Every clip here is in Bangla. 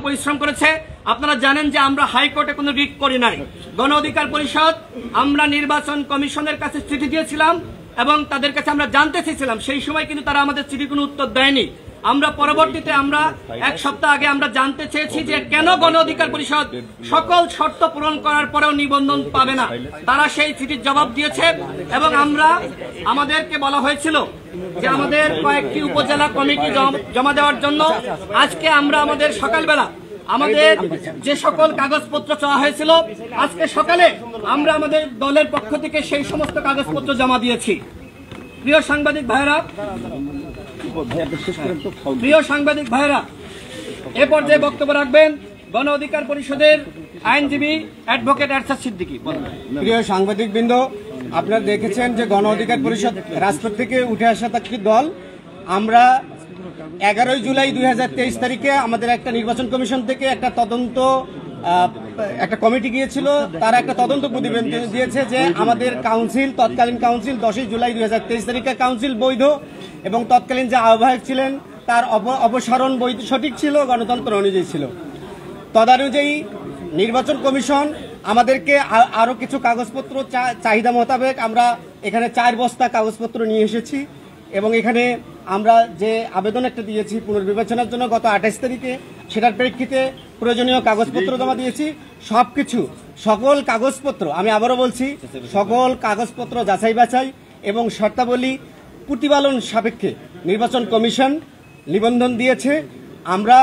পরিশ্রম করেছে। আপনারা জানেন যে আমরা হাইকোর্টে কোনো রিট করি নাই। গণ অধিকার পরিষদ আমরা নির্বাচন কমিশনের কাছে চিঠি দিয়েছিলাম এবং তাদের কাছে আমরা জানতে চেয়েছিলাম, সেই সময় কিন্তু তারা আমাদের চিঠি কোনো উত্তর দেয়নি। আমরা পরবর্তীতে আমরা এক সপ্তাহ আগে আমরা জানতে চেয়েছি যে কেন গণ অধিকার পরিষদ সকল শর্ত পূরণ করার পরেও নিবন্ধন পাবে না। তারা সেই চিঠির জবাব দিয়েছে এবং আমাদেরকে বলা হয়েছিল যে আমাদের কয়েকটি উপজেলা কমিটি জমা দেওয়ার জন্য আজকে আমরা আমাদের সকালবেলা আমাদের যে সকল কাগজপত্র চাওয়া হয়েছিল আজকে সকালে আমরা আমাদের দলের পক্ষ থেকে সেই সমস্ত কাগজপত্র জমা দিয়েছি। প্রিয় সাংবাদিক ভাইরা, এ পর্যায়ে বক্তব্য রাখবেন গণ অধিকার পরিষদের আইনজীবী অ্যাডভোকেট এরশাদ সিদ্দিকী। প্রিয় সাংবাদিকবৃন্দ, আপনারা দেখেছেন যে গণ অধিকার পরিষদ রাজপথ থেকে উঠে আসা একটি দল। আমরা 11 জুলাই 2023 তারিখে আমাদের একটা নির্বাচন কমিশন থেকে একটা কমিটি গিয়েছিল। তারা একটা তদন্ত প্রতিবেদন দিয়েছে যে আমাদের তৎকালীন কাউন্সিল 10 জুলাই 2023 তারিখে কাউন্সিল বৈধ এবং তৎকালীন যে আহ্বায়ক ছিলেন তার অপসারণ বৈধ সঠিক ছিল, গণতন্ত্র অনুযায়ী ছিল। তদানুযায়ী নির্বাচন কমিশন আমাদেরকে আরো কিছু কাগজপত্র চাহিদা মোতাবেক আমরা এখানে 4 বস্তা কাগজপত্র নিয়ে এসেছি এবং এখানে আমরা যে আবেদন একটা দিয়েছি পুনর্বিবেচনার জন্য গত 28 তারিখে, সেটার প্রেক্ষিতে প্রয়োজনীয় কাগজপত্র জমা দিয়েছি। সকল কাগজপত্র, আমি আবারও বলছি, সকল কাগজপত্র যাচাই বাছাই এবং শর্তাবলী প্রতিপালন সাপেক্ষে নির্বাচন কমিশন নিবন্ধন দিয়েছে। আমরা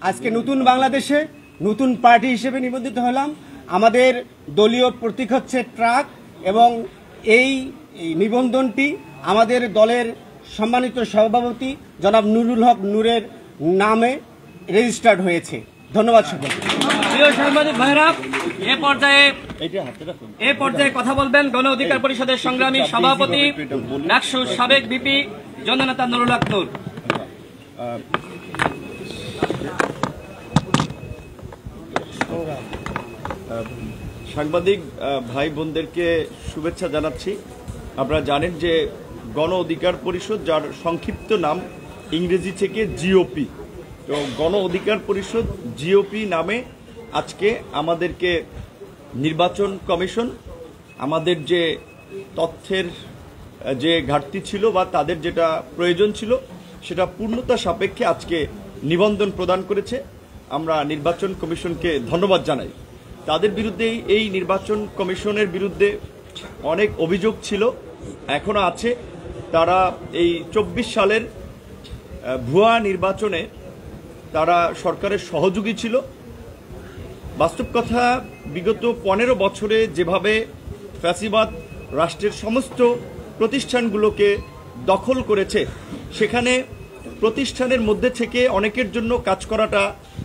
আজকে নতুন বাংলাদেশে নতুন পার্টি হিসেবে নিবন্ধিত হলাম। আমাদের দলীয় প্রতীক হচ্ছে ট্রাক এবং এই নিবন্ধনটি আমাদের দলের সম্মানিত সভাপতি জনাব নুরুল হক নূরের নামে রেজিস্টার্ড হয়েছে। ধন্যবাদ সকলকে। প্রিয় সাংবাদিক ভাইরা, এ পর্যায়ে কথা বলবেন গণ অধিকার পরিষদের সংগ্রামী সভাপতি ডাকসুর সাবেক ভিপি জননেতা নুরুল হক নূর। সাংবাদিক ভাই বোনদেরকে শুভেচ্ছা জানাচ্ছি। আপনারা জানেন যে গণ অধিকার পরিষদ, যার সংক্ষিপ্ত নাম ইংরেজি থেকে জিওপি, তো গণ অধিকার পরিষদ জিওপি নামে আজকে আমাদেরকে নির্বাচন কমিশন আমাদের যে তথ্যের যে ঘাটতি ছিল বা তাদের যেটা প্রয়োজন ছিল সেটা পূর্ণতা সাপেক্ষে আজকে নিবন্ধন প্রদান করেছে। আমরা নির্বাচন কমিশনকে ধন্যবাদ জানাই। তাদের বিরুদ্ধে, এই নির্বাচন কমিশনের বিরুদ্ধে অনেক অভিযোগ ছিল, এখনো আছে। তারা এই 24 সালের ভুয়া নির্বাচনে তারা সরকারের সহযোগী ছিল। বাস্তব কথা, বিগত 15 বছরে যেভাবে ফ্যাসিবাদ রাষ্ট্রের সমস্ত প্রতিষ্ঠানগুলোকে দখল করেছে, সেখানে প্রতিষ্ঠানের মধ্যে থেকে অনেকের জন্য কাজ করাটা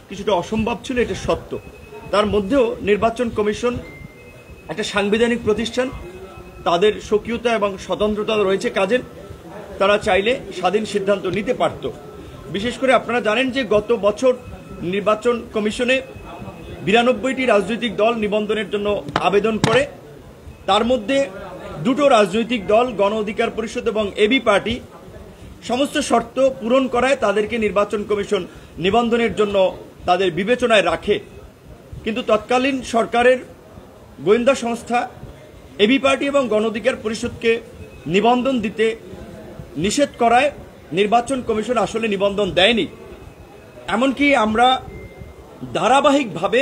কিছুটা অসম্ভব ছিল, এটা সত্য। তার মধ্যেও নির্বাচন কমিশন একটা সাংবিধানিক প্রতিষ্ঠান, তাদের স্বকীয়তা এবং স্বতন্ত্রতা রয়েছে কাজের। তারা চাইলে স্বাধীন সিদ্ধান্ত নিতে পারত। বিশেষ করে আপনারা জানেন যে গত বছর নির্বাচন কমিশনে 92টি রাজনৈতিক দল নিবন্ধনের জন্য আবেদন করে। তার মধ্যে 2টো রাজনৈতিক দল, গণ অধিকার পরিষদ এবং এবি পার্টি, সমস্ত শর্ত পূরণ করায় তাদেরকে নির্বাচন কমিশন নিবন্ধনের জন্য তাদের বিবেচনায় রাখে। কিন্তু তৎকালীন সরকারের গোয়েন্দা সংস্থা এবি পার্টি এবং গণ অধিকার পরিষদকে নিবন্ধন দিতে নিষেধ করায় নির্বাচন কমিশন আসলে নিবন্ধন দেয়নি। এমনকি আমরা ধারাবাহিকভাবে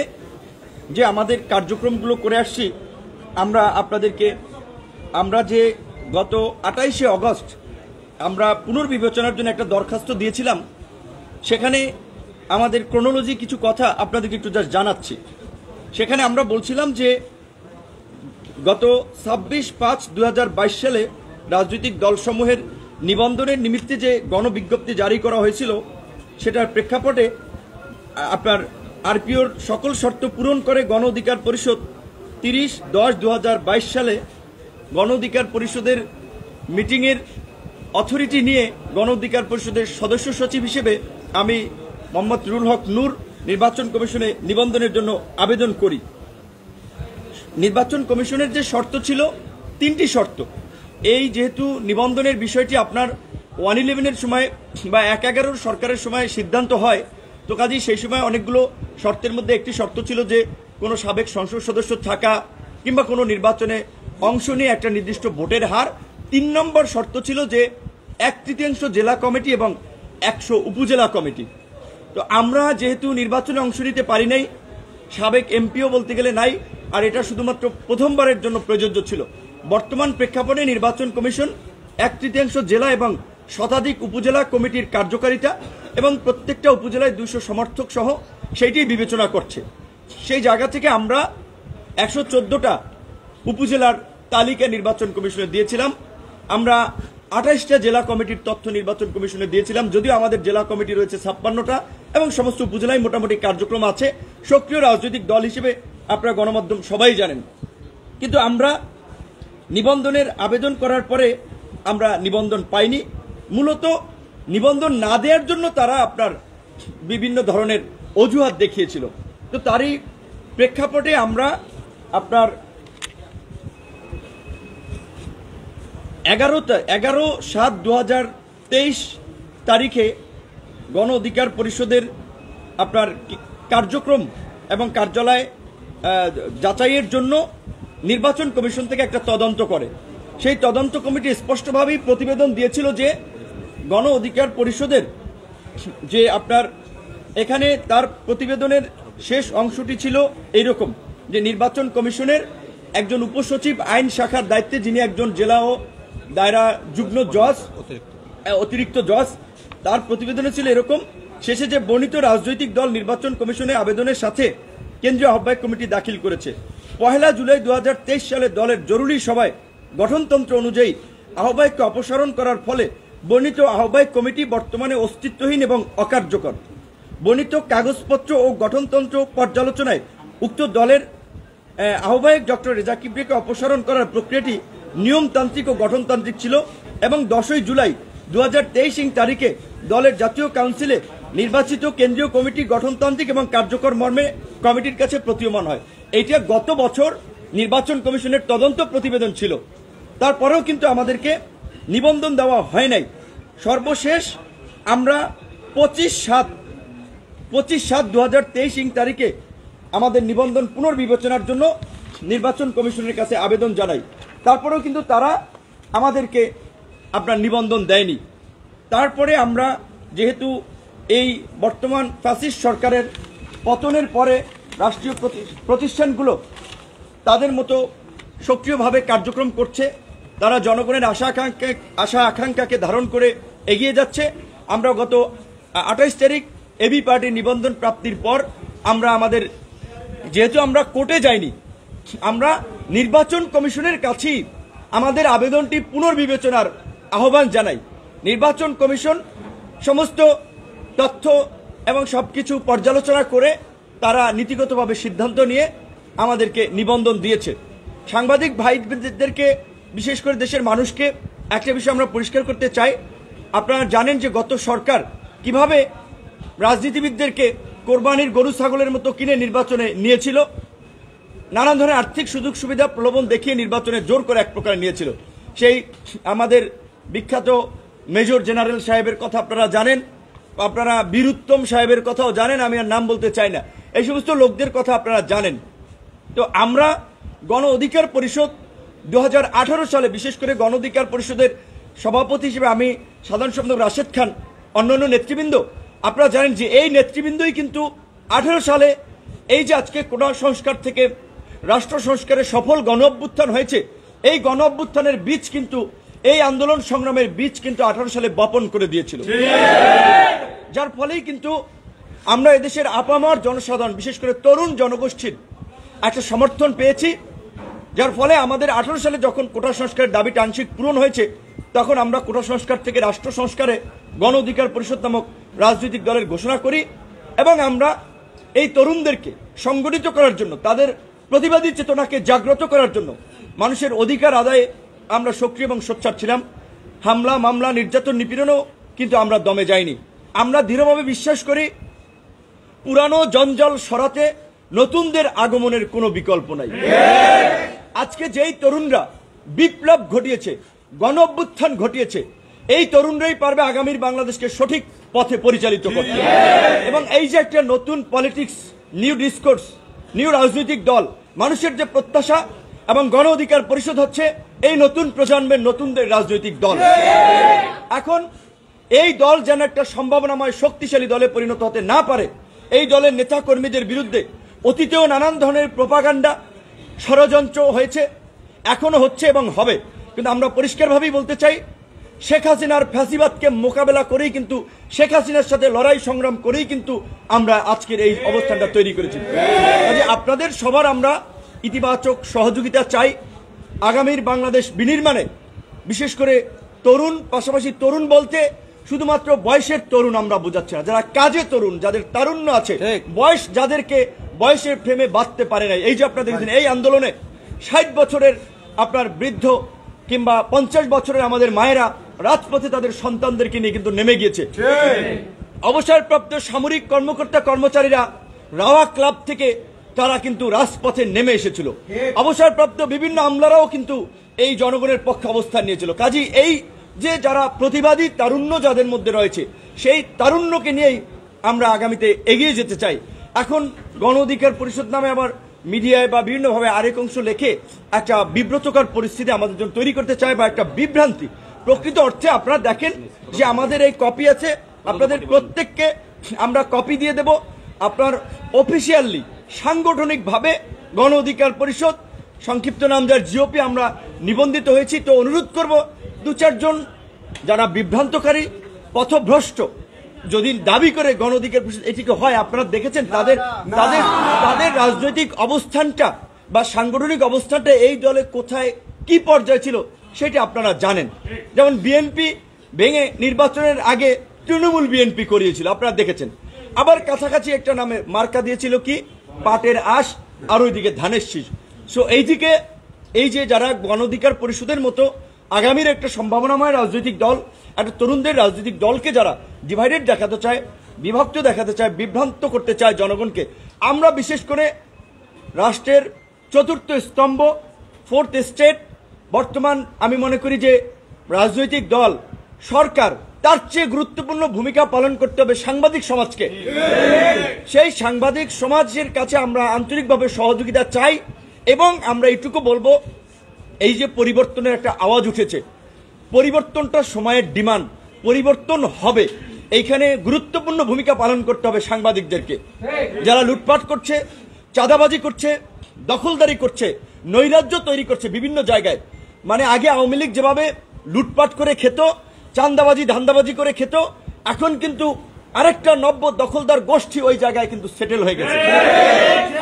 যে আমাদের কার্যক্রমগুলো করে আসছি, আমরা যে গত 28শে অগস্ট আমরা পুনর্বিবেচনার জন্য একটা দরখাস্ত দিয়েছিলাম, সেখানে আমাদের ক্রোনোলজি কিছু কথা আপনাদেরকে একটু জাস্ট জানাচ্ছি। সেখানে আমরা বলছিলাম যে গত 26/5/2022 সালে রাজনৈতিক দলসমূহের নিবন্ধনের নিমিত্তে যে গণবিজ্ঞপ্তি জারি করা হয়েছিল, সেটার প্রেক্ষাপটে আপনার আরপিওর সকল শর্ত পূরণ করে গণ অধিকার পরিষদ 30/10/2022 সালে গণ অধিকার পরিষদের মিটিংয়ের অথরিটি নিয়ে গণ অধিকার পরিষদের সদস্য সচিব হিসেবে আমি মোহাম্মদ নুরুল হক নূর নির্বাচন কমিশনে নিবন্ধনের জন্য আবেদন করি। নির্বাচন কমিশনের যে শর্ত ছিল 3টি শর্ত। এই যেহেতু নিবন্ধনের বিষয়টি আপনার 111-এর সময় বা 1/11 সরকারের সময় সিদ্ধান্ত হয়, তো তো কাজেই সেই সময় অনেকগুলো শর্তের মধ্যে একটি শর্ত ছিল যে কোনো সাবেক সংসদ সদস্য থাকা কিংবা কোনো নির্বাচনে অংশ নিয়ে একটা নির্দিষ্ট ভোটের হার। 3 নম্বর শর্ত ছিল যে 1/3 জেলা কমিটি এবং 100 উপজেলা কমিটি। তো আমরা যেহেতু নির্বাচনে অংশ নিতে পারি নাই, সাবেক এমপিও বলতে গেলে নাই, আর এটা শুধুমাত্র প্রথমবারের জন্য প্রযোজ্য ছিল। বর্তমান প্রেক্ষাপটে নির্বাচন কমিশন 1/3 জেলা এবং শতাধিক উপজেলা কমিটির কার্যকারিতা এবং প্রত্যেকটা উপজেলায় 200 সমর্থক সহ সেইটি বিবেচনা করছে। সেই জায়গা থেকে আমরা 114টা উপজেলার তালিকা নির্বাচন কমিশনে দিয়েছিলাম। আমরা 28টা জেলা কমিটির তথ্য নির্বাচন কমিশনে দিয়েছিলাম, যদিও আমাদের জেলা কমিটি রয়েছে 56টা এবং সমস্ত উপজেলায় মোটামুটি কার্যক্রম আছে। সক্রিয় রাজনৈতিক দল হিসেবে আপনারা গণমাধ্যম সবাই জানেন। কিন্তু আমরা নিবন্ধনের আবেদন করার পরে আমরা নিবন্ধন পাইনি। মূলত নিবন্ধন না দেওয়ার জন্য তারা আপনার বিভিন্ন ধরনের অজুহাত দেখিয়েছিল। তো তারই প্রেক্ষাপটে আমরা আপনার 11/7/2023 তারিখে গণ অধিকার পরিষদের আপনার কার্যক্রম এবং কার্যালয় যাচাইয়ের জন্য নির্বাচন কমিশন থেকে একটা তদন্ত করে। সেই তদন্ত কমিটি স্পষ্টভাবেই প্রতিবেদন দিয়েছিল যে গণ অধিকার পরিষদের যে আপনার এখানে তার প্রতিবেদনের শেষ অংশটি ছিল এইরকম যে নির্বাচন কমিশনের একজন উপসচিব আইন শাখার দায়িত্বে, যিনি একজন জেলা ও দায়রা যুগ্ম জজ, অতিরিক্ত জজ, তার প্রতিবেদনে ছিল এরকম: শেষে যে বর্ণিত রাজনৈতিক দল নির্বাচন কমিশনে আবেদনের সাথে কেন্দ্রীয় আহ্বায়ক কমিটি দাখিল করেছে। 1 জুলাই 2023 সালে দলের জরুরি সভায় গঠনতন্ত্র অনুযায়ী আহ্বায়ককে অপসারণ করার ফলে বর্ণিত আহ্বায়ক কমিটি বর্তমানে অস্তিত্বহীন এবং অকার্যকর। বর্ণিত কাগজপত্র ও গঠনতন্ত্র পর্যালোচনায় উক্ত দলের আহ্বায়ক ডক্টর রেজা কিবরিয়াকে অপসারণ করার প্রক্রিয়াটি নিয়মতান্ত্রিক ও গঠনতান্ত্রিক ছিল এবং 10 জুলাই 2023 তারিখে দলের জাতীয় কাউন্সিলে নির্বাচিত কেন্দ্রীয় কমিটি গঠনতান্ত্রিক এবং কার্যকর মর্মে কমিটির কাছে প্রতীয়মান হয়। এইটা গত বছর নির্বাচন কমিশনের তদন্ত প্রতিবেদন ছিল। তারপরেও কিন্তু আমাদেরকে নিবন্ধন দেওয়া হয় নাই। সর্বশেষ আমরা 25/7/2023 তারিখে আমাদের নিবন্ধন পুনর্বিবেচনার জন্য নির্বাচন কমিশনের কাছে আবেদন জানাই। তারপরেও কিন্তু তারা আমাদেরকে আপনার নিবন্ধন দেয়নি। তারপরে আমরা যেহেতু এই বর্তমান ফ্যাসিস্ট সরকারের পতনের পরে রাষ্ট্রীয় প্রতিষ্ঠানগুলো তাদের মতো সক্রিয়ভাবে কার্যক্রম করছে, তারা জনগণের আশা আকাঙ্ক্ষাকে ধারণ করে এগিয়ে যাচ্ছে। আমরা গত 28 তারিখ এবি পার্টির নিবন্ধন প্রাপ্তির পর আমরা আমাদের, যেহেতু আমরা কোর্টে যাইনি, আমরা নির্বাচন কমিশনের কাছেই আমাদের আবেদনটি পুনর্বিবেচনার আহ্বান জানাই। নির্বাচন কমিশন সমস্ত তথ্য এবং সবকিছু পর্যালোচনা করে তারা নীতিগতভাবে সিদ্ধান্ত নিয়ে আমাদেরকে নিবন্ধন দিয়েছে। সাংবাদিক ভাইদেরকে, বিশেষ করে দেশের মানুষকে একটা বিষয় আমরা পরিষ্কার করতে চাই। আপনারা জানেন যে গত সরকার কিভাবে রাজনীতিবিদদেরকে কোরবানির গরু ছাগলের মতো কিনে নির্বাচনে নিয়েছিল, নানান ধরনের আর্থিক সুযোগ সুবিধা প্রলোভন দেখিয়ে নির্বাচনে জোর করে এক প্রকার নিয়েছিল। সেই আমাদের বিখ্যাত মেজর জেনারেল সাহেবের কথা আপনারা জানেন, আপনারা বীরুত্তম সাহেবের কথাও জানেন, আমি আর নাম বলতে চাই না, এই সমস্ত লোকদের কথা আপনারা জানেন। তো আমরা গণ অধিকার পরিষদ 2018 সালে, বিশেষ করে গণ অধিকার পরিষদের সভাপতি হিসেবে আমি, সাধারণ সম্পাদক রাশেদ খান, অন্যান্য নেতৃবৃন্দ, আপনারা জানেন যে এই নেতৃবৃন্দই কিন্তু 18 সালে এই যে আজকে কোটা সংস্কার থেকে রাষ্ট্র সংস্কারের সফল গণ অভ্যুত্থান হয়েছে, এই গণ অভ্যুত্থানের বীজ কিন্তু, এই আন্দোলন সংগ্রামের বীজ কিন্তু 18 সালে বপন করে দিয়েছিল, যার ফলেই কিন্তু আমরা এদেশের আপামর জনসাধারণ, বিশেষ করে তরুণ জনগোষ্ঠীর একটা সমর্থন পেয়েছি, যার ফলে আমাদের 18 সালে যখন কোটা সংস্কারের দাবিটা আংশিক পূরণ হয়েছে, তখন আমরা কোটা সংস্কার থেকে রাষ্ট্র সংস্কারে গণ অধিকার পরিষদ নামক রাজনৈতিক দলের ঘোষণা করি এবং আমরা এই তরুণদেরকে সংগঠিত করার জন্য, তাদের প্রতিবাদী চেতনাকে জাগ্রত করার জন্য, মানুষের অধিকার আদায়ে আমরা সক্রিয় এবং সোচ্চার ছিলাম। হামলা, মামলা, নির্যাতন, নিপীড়নও কিন্তু আমরা দমে যাইনি। আমরা দৃঢ়ভাবে বিশ্বাস করি পুরানো জঞ্জাল সরাতে নতুনদের আগমনের কোনো বিকল্প নাই। আজকে যেই তরুণরা বিপ্লব ঘটিয়েছে, গণ অভ্যুত্থান ঘটিয়েছে, এই তরুণরাই পারবে আগামীর বাংলাদেশকে সঠিক পথে পরিচালিত করতে। এবং এই যে একটা নতুন পলিটিক্স, নিউ ডিসকোর্স, নিউ রাজনৈতিক দল, মানুষের যে প্রত্যাশা, এবং গণ অধিকার পরিষদ হচ্ছে এই নতুন প্রজন্মের নতুনদের রাজনৈতিক দল। এখন এই দল যেন একটা সম্ভাবনাময় শক্তিশালী দলে পরিণত হতে না পারে, এই দলের নেতা কর্মীদের বিরুদ্ধে অতীতেও নানান ধরনের প্রোপাগান্ডা, ষড়যন্ত্র হয়েছে, এখনো হচ্ছে এবং হবে। কিন্তু আমরা পরিষ্কারভাবেই বলতে চাই, শেখ হাসিনার ফ্যাসিবাদকে মোকাবেলা করেই কিন্তু, শেখ হাসিনার সাথে লড়াই সংগ্রাম করেই কিন্তু আমরা আজকের এই অবস্থানটা তৈরি করেছি। কাজে আপনাদের সবার আমরা ইতিবাচক সহযোগিতা চাই আগামীর বাংলাদেশ বিনির্মাণে। বিশেষ করে তরুণ, পাশাপাশি তরুণ বলতে শুধুমাত্র বয়সের তরুণ আমরা বোঝাচ্ছি না, যারা কাজে তরুণ, যাদের তারুণ্য আছে, বয়স যাদেরকে বয়সের ফ্রেমে বাঁধতে পারে নাই। এই যে আপনারা দেখেছেন এই আন্দোলনে 60 বছরের আপনার বৃদ্ধ কিংবা 50 বছরের আমাদের মায়েরা রাজপথে তাদের সন্তানদেরকে নিয়ে কিন্তু নেমে গিয়েছে। অবসরপ্রাপ্ত সামরিক কর্মকর্তা কর্মচারীরা রাওয়া ক্লাব থেকে তারা কিন্তু রাজপথে নেমে এসেছিল। অবসরপ্রাপ্ত বিভিন্ন আমলারাও কিন্তু এই জনগণের পক্ষে অবস্থান নিয়েছিল। কাজী এই যে যারা প্রতিবাদী তারুণ্য যাদের মধ্যে রয়েছে, সেই তারুণ্যকে নিয়েই আমরা আগামীতে এগিয়ে যেতে চাই। এখন গণ অধিকার পরিষদ নামে আবার মিডিয়ায় বা বিভিন্নভাবে আরেক অংশ লেখে একটা বিব্রতকর পরিস্থিতি আমাদের জন্য তৈরি করতে চায়, বা একটা বিভ্রান্তি। প্রকৃত অর্থে আপনারা দেখেন যে আমাদের এই কপি আছে, আপনাদের প্রত্যেককে আমরা কপি দিয়ে দেব। আপনার অফিসিয়ালি সাংগঠনিকভাবে গণ অধিকার পরিষদ, সংক্ষিপ্ত নাম যার জিওপি, আমরা নিবন্ধিত হয়েছি। তো অনুরোধ করব 2-4 জন যারা বিভ্রান্তকারী, পথভ্রষ্ট যদি দাবি করে গণ অধিকার পরিষদ এটিকে হয়, আপনারা দেখেছেন তাদের তাদের তাদের রাজনৈতিক অবস্থানটা বা সাংগঠনিক অবস্থানটা এই দলে কোথায় কি পর্যায়ে ছিল সেটা আপনারা জানেন। যেমন বিএনপি ভেঙে নির্বাচনের আগে তৃণমূল বিএনপি করিয়েছিল, আপনারা দেখেছেন। আবার কাছাকাছি একটা নামে মার্কা দিয়েছিল কি, পাটের আঁশ, আর ওইদিকে ধানের শীষ। সো এইদিকে এই যে যারা গণ অধিকার পরিষদের মতো আগামীর একটা সম্ভাবনাময় রাজনৈতিক দল, একটা তরুণদের রাজনৈতিক দলকে যারা ডিভাইডেড দেখাতে চায়, বিভক্ত দেখাতে চায়, বিভ্রান্ত করতে চায় জনগণকে, আমরা বিশেষ করে রাষ্ট্রের চতুর্থ স্তম্ভ, 4th স্টেট, বর্তমান আমি মনে করি যে রাজনৈতিক দল, সরকার, তার চেয়ে গুরুত্বপূর্ণ ভূমিকা পালন করতে হবে সাংবাদিক সমাজকে। সেই সাংবাদিক সমাজের কাছে আমরা আন্তরিকভাবে সহযোগিতা চাই। এবং আমরা এইটুকু বলবো, এই যে পরিবর্তনের একটা আওয়াজ উঠেছে, পরিবর্তনটা সময়ের ডিমান্ড, পরিবর্তন হবে। এইখানে গুরুত্বপূর্ণ ভূমিকা পালন করতে হবে সাংবাদিকদেরকে। যারা লুটপাট করছে, চাঁদাবাজি করছে, দখলদারি করছে, নৈরাজ্য তৈরি করছে বিভিন্ন জায়গায়, মানে আগে আওয়ামী লীগ যেভাবে লুটপাট করে খেত, চাঁদাবাজি ধান্দাবাজি করে খেত, এখন কিন্তু আরেকটা নব্য দখলদার গোষ্ঠী ওই জায়গায় কিন্তু সেটেল হয়ে গেছে।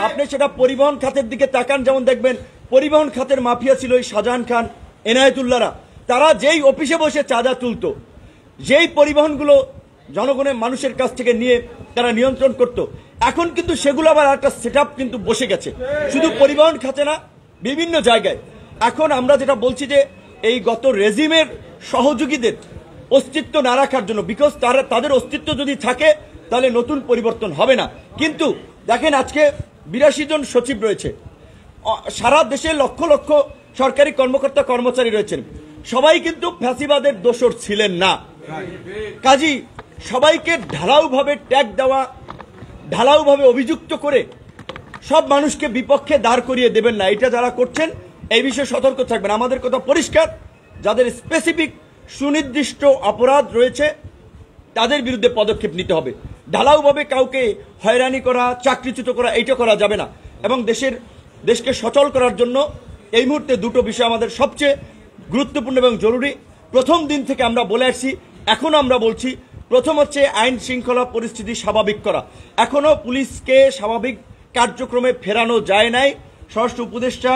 আপনি সেটা পরিবহন খাতের দিকে তাকান, যেমন দেখবেন পরিবহন খাতের মাফিয়া ছিল ওই শাহজাহান খান, এনায়েতুল্লাহরা। তারা যেই অফিসে বসে চাঁদা তুলত, যেই পরিবহনগুলো জনগণের মানুষের কাছ থেকে নিয়ে তারা নিয়ন্ত্রণ করত, এখন কিন্তু সেগুলো আবার একটা সেটআপ কিন্তু বসে গেছে, শুধু পরিবহন খাতে না, বিভিন্ন জায়গায়। এখন আমরা যেটা বলছি যে এই গত রেজিমের সহযোগীদের অস্তিত্ব না রাখার জন্য, বিকজ তাদের অস্তিত্ব যদি থাকে তাহলে নতুন পরিবর্তন হবে না। কিন্তু দেখেন আজকে 82 জন সচিব রয়েছে, সারা দেশে লক্ষ লক্ষ সরকারি কর্মকর্তা কর্মচারী রয়েছেন, সবাই কিন্তু ফ্যাসিবাদের দোসর ছিলেন না। কাজী সবাইকে ঢালাওভাবে ট্যাগ দেওয়া, ঢালাওভাবে অভিযুক্ত করে সব মানুষকে বিপক্ষে দাঁড় করিয়ে দেবেন না। এটা যারা করছেন এই বিষয়ে সতর্ক থাকবেন। আমাদের কথা পরিষ্কার, যাদের স্পেসিফিক সুনির্দিষ্ট অপরাধ রয়েছে তাদের বিরুদ্ধে পদক্ষেপ নিতে হবে। ঢালাওভাবে কাউকে হয়রানি করা, চাকরিচ্যুত করা, এইটা করা যাবে না। এবং দেশকে সচল করার জন্য এই মুহূর্তে 2টো বিষয় আমাদের সবচেয়ে গুরুত্বপূর্ণ এবং জরুরি। প্রথম দিন থেকে আমরা বলে আসছি, এখন আমরা বলছি, প্রথম হচ্ছে আইন শৃঙ্খলা পরিস্থিতি স্বাভাবিক করা। এখনো পুলিশকে স্বাভাবিক কার্যক্রমে ফেরানো যায় নাই। স্বরাষ্ট্র উপদেষ্টা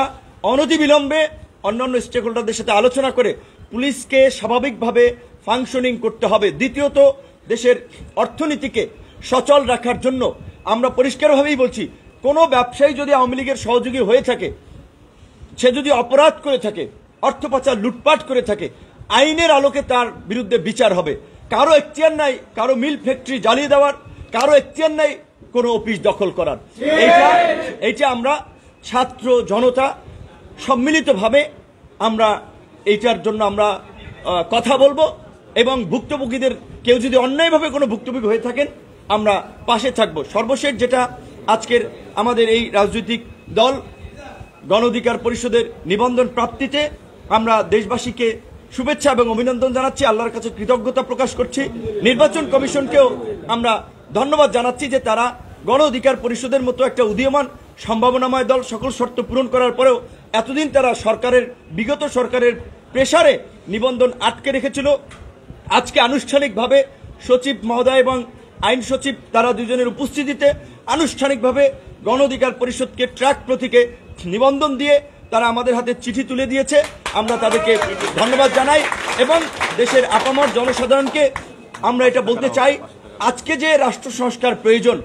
অনতিবিলম্বে অন্যান্য স্টেক হোল্ডারদের সাথে আলোচনা করে পুলিশকে স্বাভাবিকভাবে ফাংশনিং করতে হবে। দ্বিতীয়ত, দেশের অর্থনীতিকে সচল রাখার জন্য আমরা পরিষ্কারভাবেই বলছি, কোনো ব্যবসায়ী যদি আওয়ামী লীগের সহযোগী হয়ে থাকে, সে যদি অপরাধ করে থাকে, অর্থ পাচার, লুটপাট করে থাকে, আইনের আলোকে তার বিরুদ্ধে বিচার হবে। কারো এখতিয়ার নাই কারো মিল ফ্যাক্টরি জ্বালিয়ে দেওয়ার, কারো এখতিয়ার নাই কোনো অফিস দখল করার। এইটা আমরা ছাত্র জনতা সম্মিলিতভাবে আমরা এইটার জন্য আমরা কথা বলবো। এবং ভুক্তভোগীদের কেউ যদি অন্যায়ভাবে কোনো ভুক্তভোগী হয়ে থাকেন আমরা পাশে থাকব। সর্বশেষ যেটা আজকের আমাদের এই রাজনৈতিক দল গণ অধিকার পরিষদের নিবন্ধন প্রাপ্তিতে আমরা দেশবাসীকে শুভেচ্ছা এবং অভিনন্দন জানাচ্ছি, আল্লাহর কাছে কৃতজ্ঞতা প্রকাশ করছি। নির্বাচন কমিশনকেও আমরা ধন্যবাদ জানাচ্ছি যে তারা গণ অধিকার পরিষদের মতো একটা উদীয়মান সম্ভাবনাময় দল সকল শর্ত পূরণ করার পরেও এতদিন তারা বিগত সরকারের প্রেসারে নিবন্ধন আটকে রেখেছিল। আজকে আনুষ্ঠানিকভাবে সচিব মহোদয় এবং আইন সচিব তারা দুজনের উপস্থিতিতে আনুষ্ঠানিকভাবে গণ অধিকার পরিষদকে ট্র্যাক প্রতীকে নিবন্ধন দিয়ে তারা আমাদের হাতে চিঠি তুলে দিয়েছে। আমরা তাদেরকে ধন্যবাদ জানাই এবং দেশের আপামর জনসাধারণকে আমরা এটা বলতে চাই, আজকে যে রাষ্ট্র সংস্কার প্রয়োজন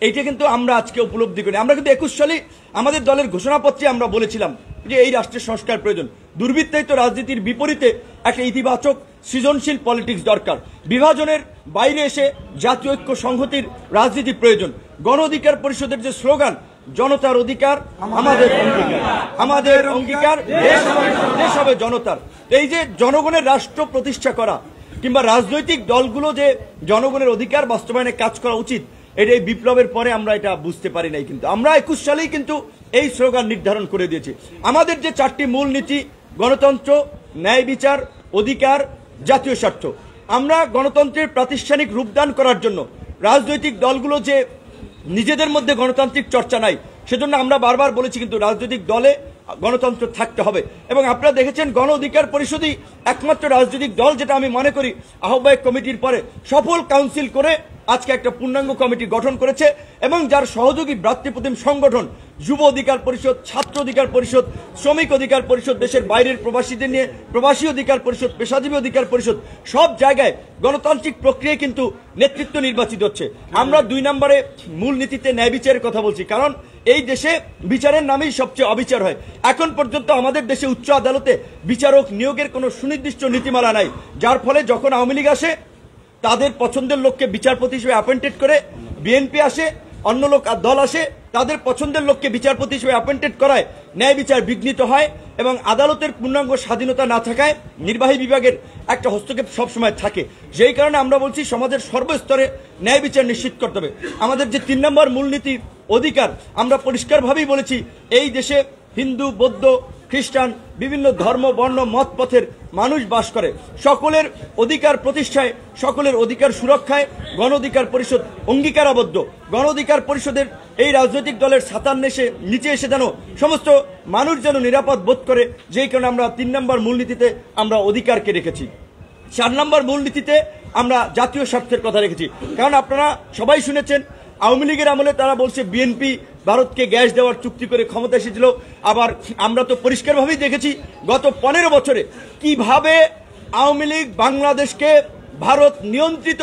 এইটা কিন্তু আমরা আজকে উপলব্ধি করি। আমরা কিন্তু 21 সালে আমাদের দলের ঘোষণাপত্রে আমরা বলেছিলাম যে এই রাষ্ট্রের সংস্কার প্রয়োজন। দুর্বৃত্তায়িত রাজনীতির বিপরীতে একটা ইতিবাচক সৃজনশীল পলিটিক্স দরকার। বিভাজনের বাইরে এসে জাতীয় ঐক্য সংহতির রাজনীতি প্রয়োজন। গণ অধিকার পরিষদের যে স্লোগান, জনতার অধিকার আমাদের অঙ্গীকার, আমাদের অঙ্গীকার দেশ হবে জনতার, এই যে জনগণের রাষ্ট্র প্রতিষ্ঠা করা কিংবা রাজনৈতিক দলগুলো যে জনগণের অধিকার বাস্তবায়নে কাজ করা উচিত, এটা এই বিপ্লবের পরে আমরা এটা বুঝতে পারি নাই। কিন্তু আমরা 21 সালেই কিন্তু এই স্লোগান নির্ধারণ করে দিয়েছি। আমাদের যে 4টি মূল নীতি, গণতন্ত্র, ন্যায় বিচার, অধিকার, জাতীয় স্বার্থ, আমরা গণতন্ত্রের প্রাতিষ্ঠানিক রূপদান করার জন্য রাজনৈতিক দলগুলো যে নিজেদের মধ্যে গণতান্ত্রিক চর্চা নাই, সেজন্য আমরা বারবার বলেছি কিন্তু রাজনৈতিক দলে গণতন্ত্র থাকতে হবে। এবং আপনারা দেখেছেন গণ অধিকার পরিষদই একমাত্র রাজনৈতিক দল যেটা আমি মনে করি আহ্বায়ক কমিটির পরে সফল কাউন্সিল করে আজকে একটা পূর্ণাঙ্গ কমিটি গঠন করেছে এবং যার সহযোগী ভ্রাতৃপ্রতিম সংগঠন যুব অধিকার পরিষদ, ছাত্র অধিকার পরিষদ, শ্রমিক অধিকার পরিষদ, দেশের বাইরের প্রবাসীদের নিয়ে প্রবাসী অধিকার পরিষদ, পেশাজীবী অধিকার পরিষদ, সব জায়গায় গণতান্ত্রিক প্রক্রিয়ায় কিন্তু নেতৃত্ব নির্বাচিত হচ্ছে। আমরা 2 নম্বরে মূলনীতিতে ন্যায় বিচারের কথা বলছি, কারণ এই দেশে বিচারের নামেই সবচেয়ে অবিচার হয়। এখন পর্যন্ত আমাদের দেশে উচ্চ আদালতে বিচারক নিয়োগের কোনো সুনির্দিষ্ট নীতিমালা নাই, যার ফলে যখন আওয়ামী লীগ আসে তাদের পছন্দের লোককে বিচারপতি হিসেবে অ্যাপয়েন্টেড করে, বিএনপি আসে, অন্য লোক দল আসে, তাদের পছন্দের লোককে বিচারপতি হিসেবে অ্যাপয়েন্টেড করায় ন্যায় বিচার বিঘ্নিত হয় এবং আদালতের পূর্ণাঙ্গ স্বাধীনতা না থাকায় নির্বাহী বিভাগের একটা হস্তক্ষেপ সবসময় থাকে। যেই কারণে আমরা বলছি সমাজের সর্বস্তরে ন্যায় বিচার নিশ্চিত করতে হবে। আমাদের যে 3 নম্বর মূলনীতি অধিকার, আমরা পরিষ্কারভাবেই বলেছি এই দেশে হিন্দু, বৌদ্ধ, খ্রিস্টান, বিভিন্ন ধর্ম, বর্ণ, মত পথের মানুষ বাস করে। সকলের অধিকার প্রতিষ্ঠায়, সকলের অধিকার সুরক্ষায় গণ অধিকার পরিষদ অঙ্গীকারাবদ্ধ। গণ অধিকার পরিষদের এই রাজনৈতিক দলের ছাতার নিচে এসে যেন সমস্ত মানুষ যেন নিরাপদ বোধ করে, যেই কারণে আমরা 3 নম্বর মূলনীতিতে আমরা অধিকারকে রেখেছি। 4 নম্বর মূলনীতিতে আমরা জাতীয় স্বার্থের কথা রেখেছি। কারণ আপনারা সবাই শুনেছেন আওয়ামী লীগের আমলে তারা বলছে বিএনপি ভারতকে গ্যাস দেওয়ার চুক্তি করে ক্ষমতা এসেছিল। আবার আমরা তো পরিষ্কারভাবেই দেখেছি গত 15 বছরে কিভাবে আওয়ামী লীগ বাংলাদেশকে ভারত নিয়ন্ত্রিত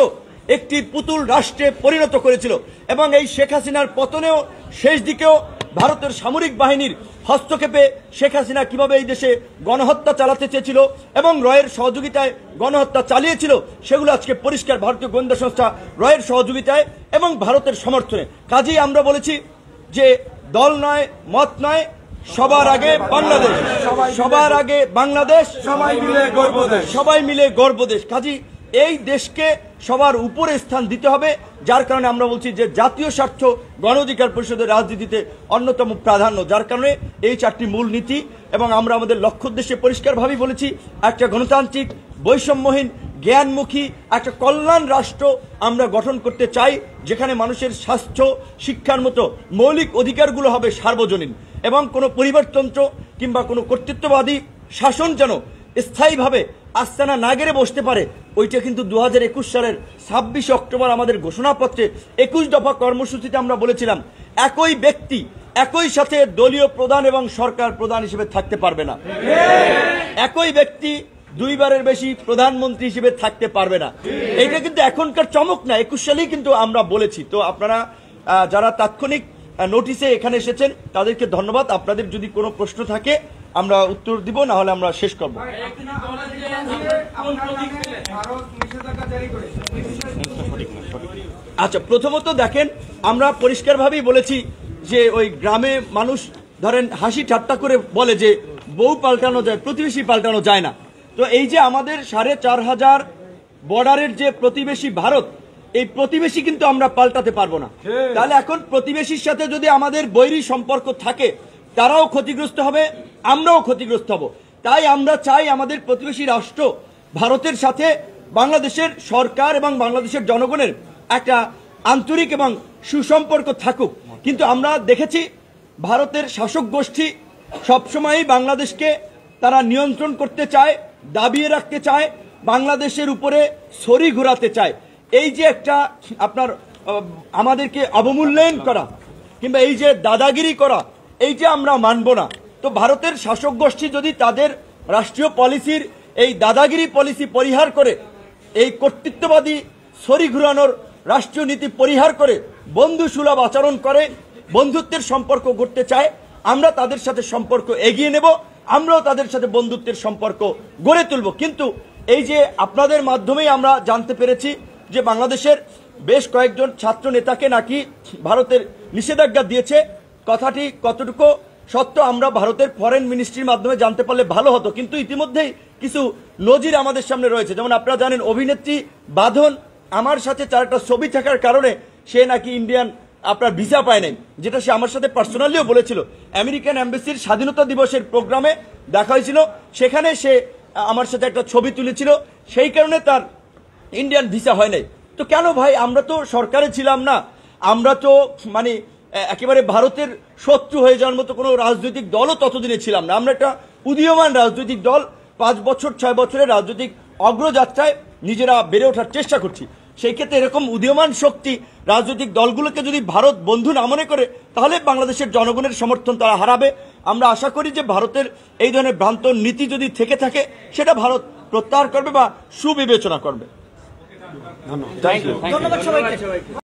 একটি পুতুল রাষ্ট্রে পরিণত করেছিল এবং এই শেখ হাসিনার পতনেও শেষ দিকেও ভারতের সামরিক বাহিনীর হস্তক্ষেপে শেখ হাসিনা কিভাবে এই দেশে গণহত্যা চালাতে চেয়েছিল এবং রয়ের সহযোগিতায় গণহত্যা চালিয়েছিল, সেগুলো আজকে পরিষ্কার ভারতীয় গোয়েন্দা সংস্থা রয়ের সহযোগিতায় এবং ভারতের সমর্থনে। কাজেই আমরা বলেছি যে দল নয়, মত নয়, সবার আগে বাংলাদেশ, সবার আগে বাংলাদেশ, সবাই মিলে গর্ব দেশ। কাজেই এই দেশকে সবার উপরে স্থান দিতে হবে, যার কারণে আমরা বলছি যে জাতীয় স্বার্থ গণ অধিকার পরিষদের রাজনীতিতে অন্যতম প্রাধান্য। যার কারণে এই 4টি মূল নীতি এবং আমরা আমাদের লক্ষ্য উদ্দেশ্যে পরিষ্কারভাবেই বলেছি একটা গণতান্ত্রিক, বৈষম্যহীন, জ্ঞানমুখী একটা কল্যাণ রাষ্ট্র আমরা গঠন করতে চাই, যেখানে মানুষের স্বাস্থ্য, শিক্ষার মতো মৌলিক অধিকারগুলো হবে সার্বজনীন এবং কোনো পরিবারতন্ত্র কিংবা কোনো কর্তৃত্ববাদী শাসন যেন স্থায়ীভাবে আস্তানা না গেড়ে বসতে পারে। ওইটা কিন্তু 2021 সালের 26 অক্টোবর আমাদের ঘোষণাপত্রে 21 দফা কর্মসূচিতে আমরা বলেছিলাম একই ব্যক্তি একই সাথে দলীয় প্রধান এবং সরকার প্রধান হিসেবে থাকতে পারবে না। একই ব্যক্তি 2 বারের বেশি প্রধানমন্ত্রী হিসেবে থাকতে পারবে না। এইটা কিন্তু এখনকার চমক না, 21 সালেই কিন্তু আমরা বলেছি। তো আপনারা যারা তাৎক্ষণিক নোটিশে এখানে এসেছেন তাদেরকে ধন্যবাদ। আপনাদের যদি কোনো প্রশ্ন থাকে আমরা উত্তর দিব, না হলে আমরা শেষ করব। আচ্ছা, প্রথমত দেখেন, আমরা পরিষ্কারভাবেই বলেছি যে ওই গ্রামে মানুষ ধরেন হাসি ঠাট্টা করে বলে যে বউ পাল্টানো যায়, প্রতিবেশী পাল্টানো যায় না। তো এই যে আমাদের 4,500 বর্ডারের যে প্রতিবেশী ভারত, এই প্রতিবেশী কিন্তু আমরা পাল্টাতে পারবো না। তাহলে এখন প্রতিবেশীর সাথে যদি আমাদের বৈরী সম্পর্ক থাকে, তারাও ক্ষতিগ্রস্ত হবে, আমরাও ক্ষতিগ্রস্ত হব। তাই আমরা চাই আমাদের প্রতিবেশী রাষ্ট্র ভারতের সাথে বাংলাদেশের সরকার এবং বাংলাদেশের জনগণের একটা আন্তরিক এবং সুসম্পর্ক থাকুক। কিন্তু আমরা দেখেছি ভারতের শাসক গোষ্ঠী সবসময়ই বাংলাদেশকে তারা নিয়ন্ত্রণ করতে চায়, দাবিয়ে রাখতে চায়, বাংলাদেশের উপরে ছড়ি ঘোরাতে চায়। এই যে একটা আপনার আমাদেরকে অবমূল্যায়ন করা কিংবা এই যে দাদাগিরি করা, এই যে আমরা মানব না। তো ভারতের শাসক গোষ্ঠী যদি তাদের রাষ্ট্রীয় পলিসির এই দাদাগিরি পলিসি পরিহার করে, এই কর্তৃত্ববাদী ছড়ি ঘুরানোর রাষ্ট্রীয় নীতি পরিহার করে বন্ধুসুলভ আচরণ করে, বন্ধুত্বের সম্পর্ক গড়তে চায়, আমরা তাদের সাথে সম্পর্ক এগিয়ে নেব, আমরাও তাদের সাথে বন্ধুত্বের সম্পর্ক গড়ে তুলব। কিন্তু এই যে আপনাদের মাধ্যমেই আমরা জানতে পেরেছি যে বাংলাদেশের বেশ কয়েকজন ছাত্র নেতাকে নাকি ভারতের নিষেধাজ্ঞা দিয়েছে, কথাটি কতটুকু সত্য আমরা ভারতের ফরেন মিনিস্ট্রির মাধ্যমে জানতে পারলে ভালো হতো। কিন্তু ইতিমধ্যেই কিছু নজির আমাদের সামনে রয়েছে। যেমন আপনারা জানেন অভিনেত্রী বাঁধন আমার সাথে তার একটা ছবি থাকার কারণে সে নাকি ইন্ডিয়ান আপনার ভিসা পায় নাই, যেটা সে আমার সাথে পার্সোনালিও বলেছিল। আমেরিকান এম্বাসির স্বাধীনতা দিবসের প্রোগ্রামে দেখা হয়েছিল, সেখানে সে আমার সাথে একটা ছবি তুলেছিল, সেই কারণে তার ইন্ডিয়ান ভিসা হয় নাই। তো কেন ভাই, আমরা তো সরকারে ছিলাম না, আমরা তো মানে একেবারে ভারতের শত্রু হয়ে যাওয়ার মতো কোনো রাজনৈতিক দলও ততদিনে ছিলাম না। আমরা একটা উদীয়মান রাজনৈতিক দল, 5 বছর 6 বছরের রাজনৈতিক অগ্রযাত্রায় নিজেরা বেড়ে ওঠার চেষ্টা করছি। সেই ক্ষেত্রে এরকম উদীয়মান শক্তি রাজনৈতিক দলগুলোকে যদি ভারত বন্ধু না মনে করে, তাহলে বাংলাদেশের জনগণের সমর্থন তারা হারাবে। আমরা আশা করি যে ভারতের এই ধরনের ভ্রান্ত নীতি যদি থেকে থাকে, সেটা ভারত প্রত্যাহার করবে বা সুবিবেচনা করবে। ধন্যবাদ সবাইকে।